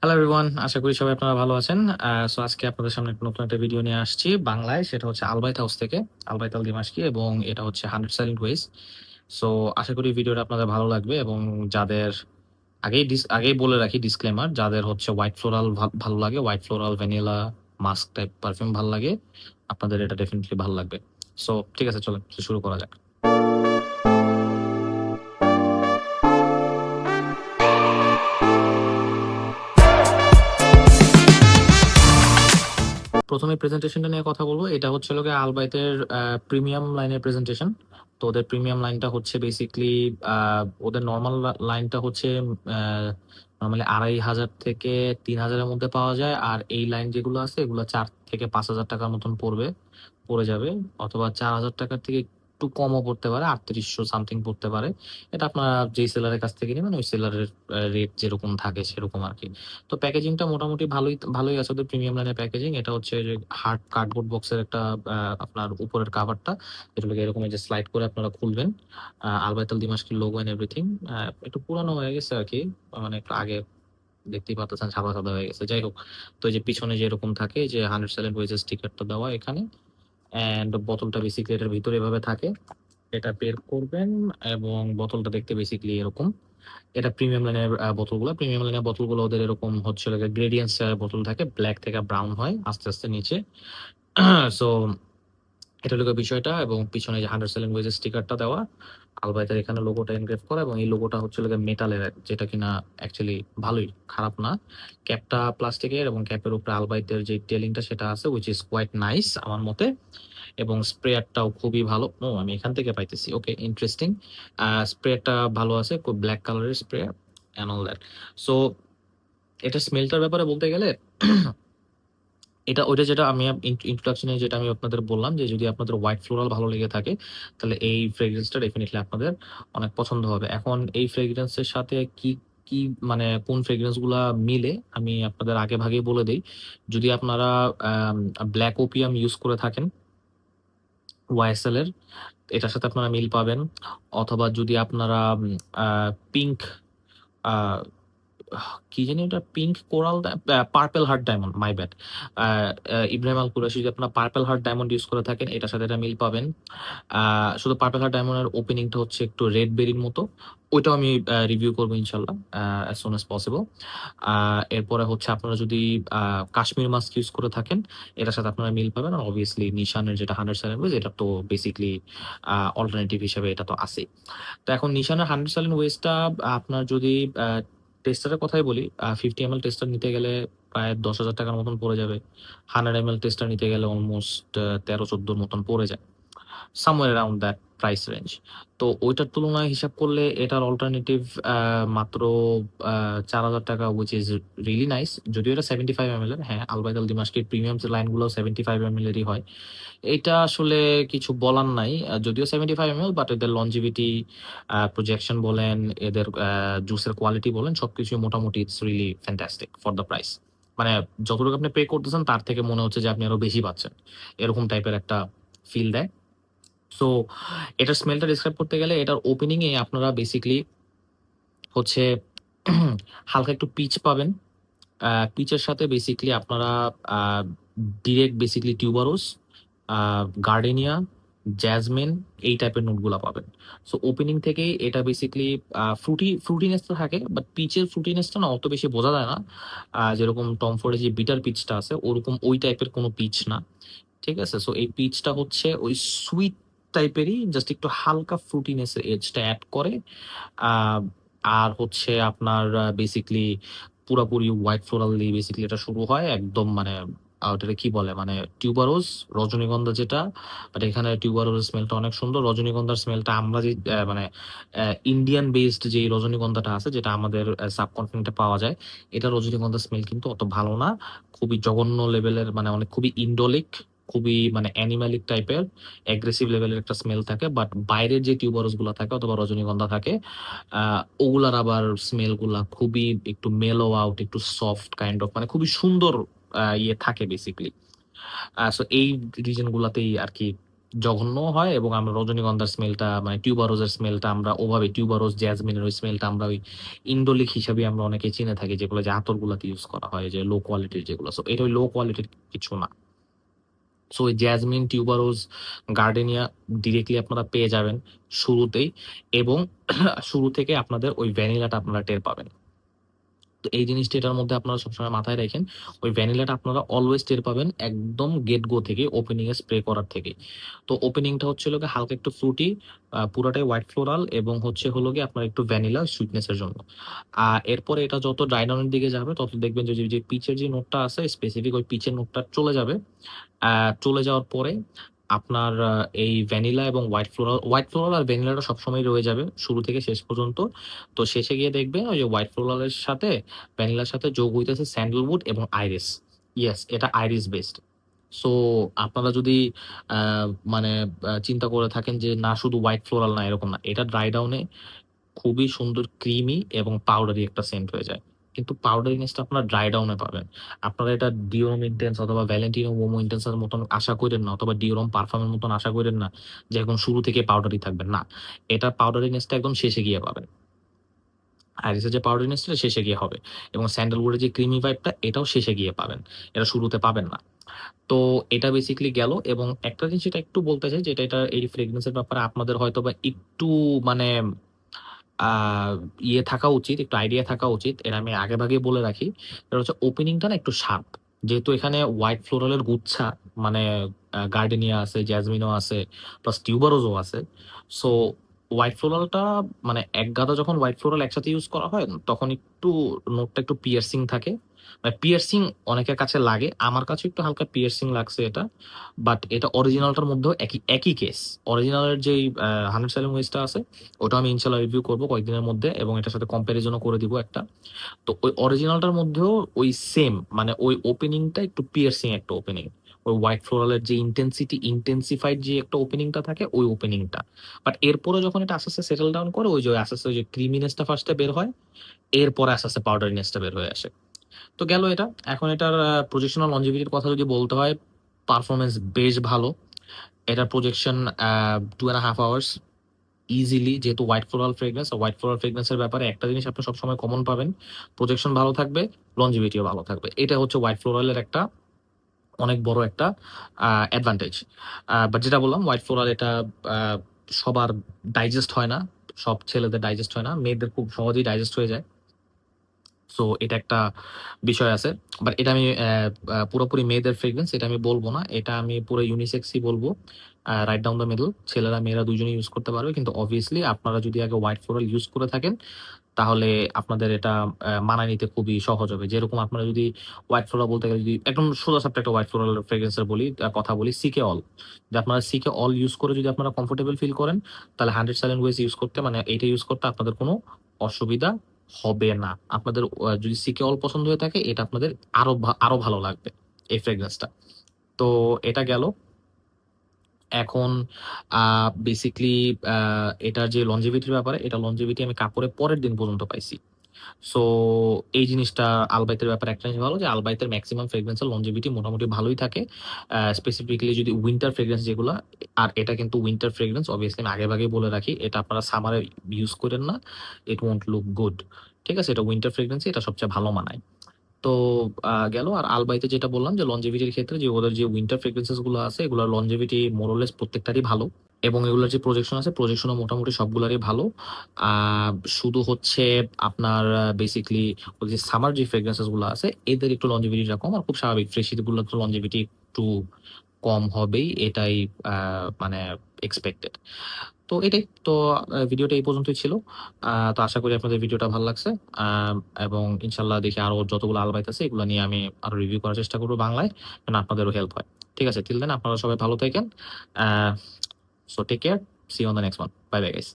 Hello everyone, আশা করি সবাই আপনারা ভালো আছেন। সো আজকে আপনাদের সামনে নতুন একটা ভিডিও নিয়ে আসছি বাংলায়। সেটা হচ্ছে আলবাইত হাউস থেকে, আলবাইত আল দিমাশকি, এবং এটা হচ্ছে 100 সাইলেন্ট ওয়েজ। সো আশা করি ভিডিওটা আপনাদের ভালো লাগবে, এবং যাদের আগেই বলে রাখি ডিসক্লেমার, যাদের হচ্ছে হোয়াইট ফ্লোরাল ভালো লাগে, white floral vanilla musk type perfume ভালো লাগে, আপনাদের এটা ডেফিনেটলি ভালো লাগবে। সো ঠিক আছে, চলেন শুরু করা যাক। প্রথমে প্রেজেন্টেশনটা নিয়ে কথা বলবো। এটা হচ্ছে লোকে আলবাইতের প্রিমিয়াম লাইনের প্রেজেন্টেশন। তো ওদের প্রিমিয়াম লাইনটা হচ্ছে বেসিকলি ওদের নর্মাল লাইনটা হচ্ছে নর্মালি 2,500 থেকে 3,000-এর মধ্যে পাওয়া যায়, আর এই লাইন যেগুলো আছে এগুলো 4 থেকে 5,000 টাকার মতন পড়ে যাবে, অথবা 4,000 টাকার থেকে একটু কমও পড়তে পারে, 3800 সামথিং পড়তে পারে। এটা আপনারা যেই সেলারের কাছ থেকে নেবেন ওই সেলারের রেট যেরকম থাকে সেরকম আর কি। তো প্যাকেজিংটা মোটামুটি ভালোই আছে ওদের প্রিমিয়াম লাইনের প্যাকেজিং। এটা হচ্ছে যে হার্ড কার্ডবোর্ড বক্সের একটা আপনার উপরের কাভারটা, যেটাকে এরকম এই যে স্লাইড করে আপনারা খুলবেন। আলবাইতাল দিমাশকের লোগো এন্ড এভরিথিং। একটু পুরানো হয়ে গেছে আর কি, মানে একটু আগে দেখতেই পাচ্ছেন সাদা সাদা হয়ে গেছে। যাই হোক, তো এই যে পিছনে যে এরকম থাকে যে 100 সাইলেন্ট ওয়েজের স্টিকারটা দেওয়া এখানে, এন্ড বোতলটা বেসিক্যালি এটার ভিতরে এভাবে থাকে। এটা বের করবেন এবং বোতলটা দেখতে বেসিক্যালি এরকম। এটা প্রিমিয়াম লাইনের বোতলগুলো ওদের এরকম হচ্ছে গ্রেডিয়েন্টস বোতল থাকে, ব্ল্যাক থেকে ব্রাউন হয় আস্তে আস্তে নিচে। সো এটা হলো গিয়ে বিষয়টা, এবং পিছনে যে 100 সেলেন ওয়েজের স্টিকারটা দেওয়া, আলবাইতের এখানে লোগোটা এনগ্রেভ করা, এবং এই লোগোটা হচ্ছে মেটালের, যেটা কিনা অ্যাকচুয়ালি ভালোই, খারাপ না। ক্যাপটা প্লাস্টিকের, এবং ক্যাপের উপরে আলবাইতের যে টেলিংটা সেটা আছে, উইচ ইজ কোয়াইট নাইস আমার মতে। এবং স্প্রেয়ারটাও খুবই ভালো। আমি এখান থেকে পাইতেছি, ওকে, ইন্টারেস্টিং। স্প্রেয়ারটা ভালো আছে, খুব ব্ল্যাক কালারের spray and all that. So এটা স্মেলটার ব্যাপারে বলতে গেলে এটা ওইটা যেটা আমি ইন্ট্রোডাকশনে যেটা আমি আপনাদের বললাম, যে যদি আপনাদের হোয়াইট ফ্লোরাল ভালো লেগে থাকে তাহলে এই ফ্রেগ্রেন্সটা ডেফিনেটলি আপনাদের অনেক পছন্দ হবে। এখন এই ফ্রেগ্রেন্সের সাথে কি কি মানে কোন ফ্রেগ্রেন্স গুলা মিলে আমি আপনাদের আগে ভাগেই বলে দিই। যদি আপনারা ব্ল্যাক ওপিয়াম ইউজ করে থাকেন ওয়াইএসএল এর, এটার সাথে আপনারা মিল পাবেন। অথবা যদি আপনারা পিঙ্ক, কি জানি ওটা, pink coral, purple heart diamond, my bad, Ibrahim Al Qurashi, যদি আপনার পার্পেল হার্ট ডায়মন্ড ইউজ করে থাকেন এটার সাথে এটা মিল পাবেন। শুধু পার্পেল হার্ট ডায়মন্ডের ওপেনিংটা হচ্ছে একটু রেড বেরির মতো, ওইটাও আমি রিভিউ করবো ইনশাল্লাহ অ্যাজ সুন অ্যাজ পসিবল। এরপরে হচ্ছে আপনারা যদি কাশ্মীর মাস্ক ইউজ করে থাকেন এটার সাথে আপনারা মিল পাবেন। আর অবভিয়াসলি নিশানের যেটা 100 সাইলেন্ট ওয়েজ, এটা তো বেসিকলি অল্টারনেটিভ হিসেবে এটা তো আছেই। তো এখন নিশানের 100 সাইলেন্ট ওয়েজটা আপনার যদি টেস্টারের কথাই বলি, 50 ml টেস্টার নিতে গেলে প্রায় 10,000 টাকার মতন পড়ে যাবে। 100 ml টেস্টার নিতে গেলে অলমোস্ট 13-14 মতন পড়ে যায়, somewhere around that price range. তো ওইটার তুলনায় হিসাব করলে এটার অল্টারনেটিভ মাত্র 4,000 টাকা, উইচ ইজ রিয়েলি নাইস। যদিও এটা 75 ml এর, হ্যাঁ, আলবাইত আল দিমাশকের প্রিমিয়াম লাইনগুলো 75 ml এরই হয়। এটা আসলে কিছু বলার নাই। যদিও 75 ml, বাট এদের লঞ্জিভিটি, প্রজেকশন বলেন, এদের জুসের কোয়ালিটি বলেন, সবকিছু মোটামুটি it's really fantastic for the price. মানে যতটুকু আপনি পে করতেছেন তার থেকে মনে হচ্ছে যে আপনি আরো বেশি পাচ্ছেন, এরকম টাইপের একটা ফিল দেয়। সো এটার স্মেলটা ডিসক্রাইব করতে গেলে এটার ওপেনিং এ আপনারা বেসিক্যালি হচ্ছে হালকা একটু পিচ পাবেন। পিচের সাথে বেসিক্যালি আপনারা ডিরেক্ট বেসিক্যালি টিউবারোস, গার্ডেনিয়া, জ্যাজমিন, এই টাইপের নোটগুলা পাবেন। সো ওপেনিং থেকেই এটা বেসিক্যালি ফ্রুটিনেসটা থাকে, বাট পিচের ফ্রুটিনেসটা না অত বেশি বোঝা যায় না। যেরকম টম ফোর্ডের যে বিটার পিচটা আছে ওরকম ওই টাইপের কোনো পিচ না, ঠিক আছে? সো এই পিচটা হচ্ছে ওই সুইট টাইপেরই, জাস্ট একটু হালকা ফ্রুটিনেসের এজটা অ্যাড করে। আহ, আর হচ্ছে আপনার বেসিকলি পুরাপুরি হোয়াইট ফ্লোরাল দিয়ে বেসিকলি এটা শুরু হয় একদম, মানে ওটাকে কি বলে, মানে টিউবারোজ, রজনীগন্ধা যেটা। বাট এখানে টিউবারোজের স্মেলটা অনেক সুন্দর, রজনীগন্ধার স্মেলটা আমরা যে মানে ইন্ডিয়ান বেসড যে রজনীগন্ধাটা আছে যেটা আমাদের সাবকন্টিনেন্টে পাওয়া যায়, এটা রজনীগন্ধার স্মেল কিন্তু অত ভালো না, খুবই জঘন্য লেভেলের, মানে অনেক খুবই ইন্ডোলিক, খুবই মানে অ্যানিমালিক টাইপের, অ্যাগ্রেসিভ লেভেলের একটা স্মেল থাকে। বাট বাইরের যে টিউবারোস গুলা থাকে অথবা রজনীগন্ধা থাকে, ওগুলার আবার স্মেল গুলা খুবই একটু মেলো আউট, একটু সফট কাইন্ড অফ, মানে খুবই সুন্দর ইয়ে থাকে বেসিকলি। সো এই রিজন গুলাতেই আর কি জঘন্য হয় এবং আমরা রজনীগন্ধার স্মেলটা মানে টিউবারোজের স্মেলটা আমরা ওভাবে টিউবারোজ, জেসমিনের ওই স্মেলটা আমরা ওই ইন্ডোলিক হিসাবে আমরা অনেকে চিনে থাকি, যেগুলো যে আতরগুলাতে ইউজ করা হয়, যে লো কোয়ালিটির যেগুলো। সো এটা ওই লো কোয়ালিটির কিছু না। সো ওই জেসমিন, টিউবারোজ, গার্ডেনিয়া ডিরেক্টলি আপনারা পেয়ে যাবেন শুরুতেই, এবং শুরু থেকে আপনাদের ওই ভ্যানিলাটা আপনারা টের পাবেন। তো এই জিনিসটা এটার মধ্যে আপনারা সবসময় মাথায় রাখেন, ওই ভ্যানিলাটা আপনারা অলওয়েজ টের পাবেন একদম গেট গো থেকে, ওপেনিং এ স্প্রে করার থেকে। তো ওপেনিংটা হচ্ছে হলো গিয়ে হালকা একটু ফ্রুটি, পুরাটাই হোয়াইট ফ্লোরাল, এবং হচ্ছে হলো গিয়ে আপনার একটু ভ্যানিলা সুইটনেসের জন্য। আর এরপরে এটা যত ড্রাই ডাউনের দিকে যাবে তত দেখবেন যে যে পিচের যে নোটটা আছে স্পেসিফিক ওই পিচের নোটটা চলে যাবে। চলে যাওয়ার পরে আপনার এই ভ্যানিলা এবং হোয়াইট ফ্লোরাল আর ভ্যানিলাটা সবসময় রয়ে যাবে শুরু থেকে শেষ পর্যন্ত। তো শেষে গিয়ে দেখবেন ওই যে হোয়াইট ফ্লোরালের সাথে ভ্যানিলার সাথে যোগ হইতেছে স্যান্ডেলউড এবং আইরিস। ইয়েস, এটা আইরিস বেসড। সো আপনারা যদি আহ, মানে চিন্তা করে থাকেন যে না শুধু হোয়াইট ফ্লোরাল না, এরকম না, এটা ড্রাই ডাউনে খুবই সুন্দর ক্রিমি এবং পাউডারি একটা সেন্ট হয়ে যায়। কিন্তু পাউডারিনেসটা আপনারা ড্রাই ডাউনে পাবেন। আপনারা এটা ডিওরম ইন্টেন্স অথবা ভ্যালেন্টিনো ওমো ইন্টেন্সের মতন আশা করেন না, অথবা ডিওরম পারফিউমের মতন আশা করেন না যে এখন শুরু থেকে পাউডারি থাকবে না। এটা পাউডারিনেসটা একদম শেষে গিয়ে পাবেন। আইরিসের যে পাউডারিনেসটা শেষে গিয়ে হবে, এবং স্যান্ডেলউডের যে ক্রিমি ভাইবটা এটাও শেষে গিয়ে পাবেন, এটা শুরুতে পাবেন না। তো এটা বেসিক্যালি গেল। এবং একটা জিনিস এটা একটু বলতে চাই, যেটা এটা এই ফ্রেগনেন্সের ব্যাপারে আপনাদের হয়তো বা একটু মানে আহ ইয়ে থাকা উচিত, একটু আইডিয়া থাকা উচিত, এটা আমি আগে ভাগে বলে রাখি। এটা হচ্ছে ওপেনিংটা না একটু শার্প, যেহেতু এখানে হোয়াইট ফ্লোরালের গুচ্ছা, মানে গার্ডেনিয়া আছে, জ্যাজমিনও আছে, প্লাস টিউবারোজও আছে। সো হোয়াইট ফ্লোরালটা মানে এক গাদা যখন হোয়াইট ফ্লোরাল একসাথে ইউজ করা হয় তখন একটু নোটটা একটু পিয়ার্সিং থাকে। মানে পিয়ার্সিং অনেকের কাছে লাগে, আমার কাছে একটু হালকা পিয়ার্সিং লাগছে এটা। বাট এটা অরিজিনালটার মধ্যেও একই একই কেস। অরিজিনালের যেই 100 সেলিং ওয়েজটা আছে ওটা আমি ইনশাল্লাহ রিভিউ করবো কয়েকদিনের মধ্যে, এবং এটার সাথে কম্প্যারিজনও করে দিব একটা। তো ওই অরিজিনালটার মধ্যেও ওই সেম, মানে ওই ওপেনিংটা একটু পিয়ার্সিং একটা ওপেনিং। ওই হোয়াইট ফ্লোরালের যে ইন্টেন্সিফাইড যে একটা ওপেনিংটা থাকে ওই ওপেনিংটা। বাট এরপরে যখন এটা আস্তে আস্তে সেটেল ডাউন করে, ওই যে আস্তে আস্তে ওই যে ক্রিমিনেসটা ফার্স্টে বের হয়, এরপরে আস্তে আস্তে পাউডারিনেসটা বের হয়ে আসে। তো গেল এটা। এখন এটার প্রজেকশনাল লঞ্জিভিটির কথা যদি বলতে হয়, পারফরমেন্স বেশ ভালো। এটার প্রজেকশন 2.5 hours ইজিলি, যেহেতু হোয়াইট ফ্লোরাল ফ্রেগনেন্সের ব্যাপারে একটা জিনিস আপনি সবসময় কমন পাবেন, প্রজেকশন ভালো থাকবে, লঞ্জিভিটিও ভালো থাকবে। এটা হচ্ছে হোয়াইট ফ্লোরালের একটা অনেক বড় একটা অ্যাডভান্টেজ। বাট যেটা বললাম, হোয়াইট ফ্লোরাল এটা আহ, সবার ডাইজেস্ট হয় না, সব ছেলেদের ডাইজেস্ট হয় না, মেয়েদের খুব সহজেই ডাইজেস্ট হয়ে যায়। সো এটা একটা বিষয় আছে। বাট এটা আমি পুরোপুরি মেয়েদের ফ্রেগরেন্স এটা আমি বলবো না, এটা আমি পুরো ইউনিসেক্সই বলবো। রাইট ডাউন দ্য মিডল, ছেলেরা মেয়েরা দুজনেই ইউজ করতে পারবে। কিন্তু অবভিয়াসলি আপনারা যদি আগে হোয়াইট ফ্লোরাল ইউজ করে থাকেন তাহলে আপনাদের এটা মানায় নিতে খুবই সহজ হবে। যেরকম আপনারা যদি হোয়াইট ফ্লোরাল বলতে গেলে, যদি একদম সোজা সাপটা একটা হোয়াইট ফ্লোরাল ফ্রেগরেন্সের কথা বলি, সিকে অল, যে আপনারা সিকে অল ইউজ করে যদি আপনারা কমফোর্টেবল ফিল করেন, তাহলে 100 সেলেন ওয়েজ ইউজ করতে, মানে এইটা ইউজ করতে আপনাদের কোনো অসুবিধা হবে না। আপনাদের যদি সিকে অল পছন্দ হয়ে থাকে, এটা আপনাদের আরো ভালো লাগবে এই ফ্রেগরেন্সটা। তো এটা গেল। এখন বেসিকলি এটার যে লঞ্জিভিটির ব্যাপারে, এটা লঞ্জিভিটি আমি কাপড়ে পরের দিন পর্যন্ত পাইছি। সো এই জিনিসটা আলবাইতের ব্যাপারে একটা জিনিস ভালো, যে আলবাইতের ম্যাক্সিমাম ফ্রেগরেন্সের লঞ্জিভিটি মোটামুটি ভালোই থাকে। স্পেসিফিকলি যদি উইন্টার ফ্রেগরেন্স যেগুলো, আর এটা কিন্তু উইন্টার ফ্রেগরেন্স, অবভিয়াসলি আমি আগে ভাগে বলে রাখি, এটা আপনারা সামারে ইউজ করেন না, ইট ওয়ন্ট লুক গুড। ঠিক আছে, এটা উইন্টার ফ্রেগরেন্সই এটা সবচেয়ে ভালো মানায়। তো গেল। আর আলবাইতে যেটা বললাম যে লঞ্জিভিটির ক্ষেত্রে যে ওদের যে উইন্টার ফ্রেগরেন্সেস গুলো আছে, এগুলোর লঞ্জিভিটি মোরলেস প্রত্যেকটারই ভালো, এবং এগুলোর যে প্রজেকশন আছে প্রজেকশনও মোটামুটি সবগুলারই ভালো। শুধু হচ্ছে আপনার বেসিকলি ওই যে সামার যে ফ্রেগরেন্সেস গুলো আছে এদের একটু লঞ্জিভিটিটা কম, আর খুব স্বাভাবিক, ফ্রেশ গুলো তো লঞ্জিভিটি একটু কম হবেই, এটাই মানে এক্সপেক্টেড। তো এটাই তো, ভিডিওটা এই পর্যন্তই ছিল। তো আশা করি আপনাদের ভিডিওটা ভালো লাগছে। এবং ইনশাল্লাহ দেখি আরো যতগুলো আলবাইত আছে এগুলো নিয়ে আমি আরো রিভিউ করার চেষ্টা করবো বাংলায়, যেন আপনাদেরও হেল্প হয়। ঠিক আছে, টিল দেন আপনারা সবাই ভালো থাকেন। So take care, see on the next one, bye bye guys.